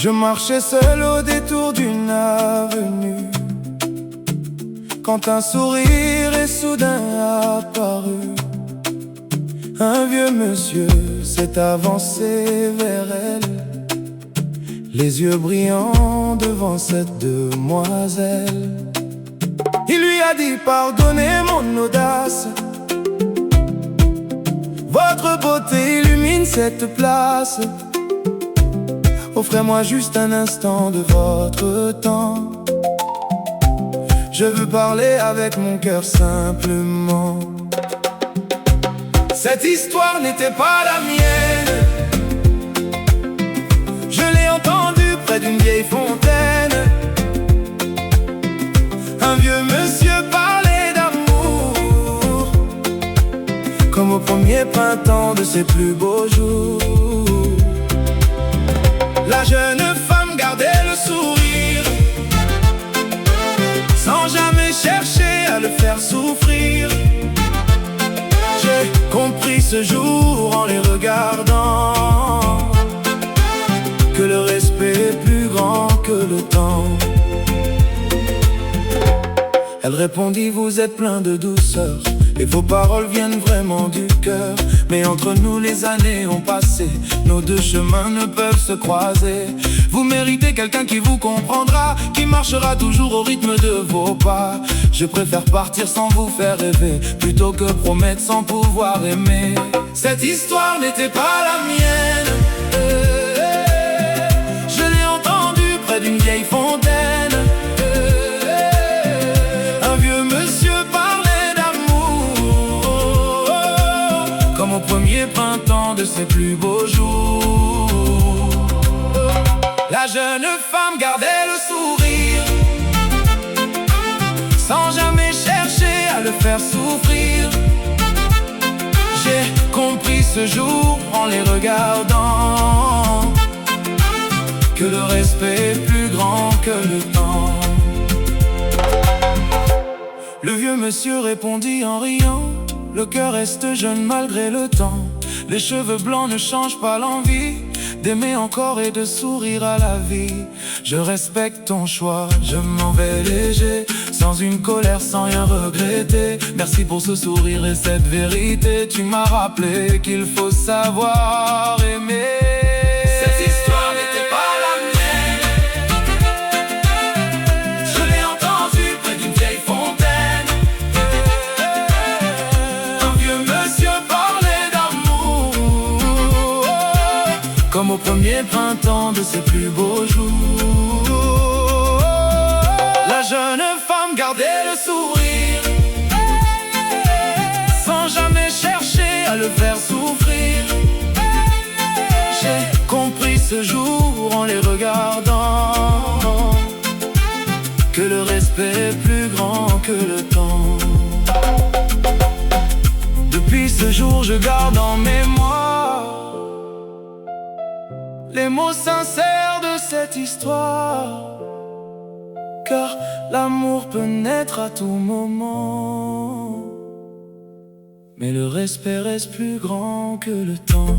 Je marchais seul au détour d'une avenue, quand un sourire est soudain apparu. Un vieux monsieur s'est avancé vers elle, les yeux brillants devant cette demoiselle. Il lui a dit: pardonnez mon audace, votre beauté illumine cette place. Offrez-moi juste un instant de votre temps. Je veux parler avec mon cœur simplement. Cette histoire n'était pas la mienne. Je l'ai entendue près d'une vieille fontaine. Un vieux monsieur parlait d'amour, comme au premier printemps de ses plus beaux jours. La jeune femme gardait le sourire, sans jamais chercher à le faire souffrir. J'ai compris ce jour en les regardant que le respect est plus grand que le temps. Elle répondit: vous êtes plein de douceur et vos paroles viennent vraiment du cœur. Mais entre nous les années ont passé, nos deux chemins ne peuvent se croiser. Vous méritez quelqu'un qui vous comprendra, qui marchera toujours au rythme de vos pas. Je préfère partir sans vous faire rêver, plutôt que promettre sans pouvoir aimer. Cette histoire n'était pas la mienne. Je l'ai entendue près d'une vieille fontaine. Un vieux monsieur parlait d'amour, comme au premier printemps de ses plus beaux jours. La jeune femme gardait le sourire, sans jamais chercher à le faire souffrir. J'ai compris ce jour en les regardant que le respect est plus grand que le temps. Le vieux monsieur répondit en riant: le cœur reste jeune malgré le temps. Les cheveux blancs ne changent pas l'envie d'aimer encore et de sourire à la vie. Je respecte ton choix, je m'en vais léger, sans une colère, sans rien regretter. Merci pour ce sourire et cette vérité. Tu m'as rappelé qu'il faut savoir aimer. Cette histoire n'était pas la mienne. Je l'ai entendue près d'une vieille fontaine. Un vieux monsieur parlait d'amour, comme au premier printemps de ses plus beaux jours. La jeune femme gardait le sourire, sans jamais chercher à le faire souffrir. J'ai compris ce jour en les regardant que le respect est plus grand que le temps. Depuis ce jour je garde en mémoire les mots sincères de cette histoire, car l'amour peut naître à tout moment, mais le respect reste plus grand que le temps.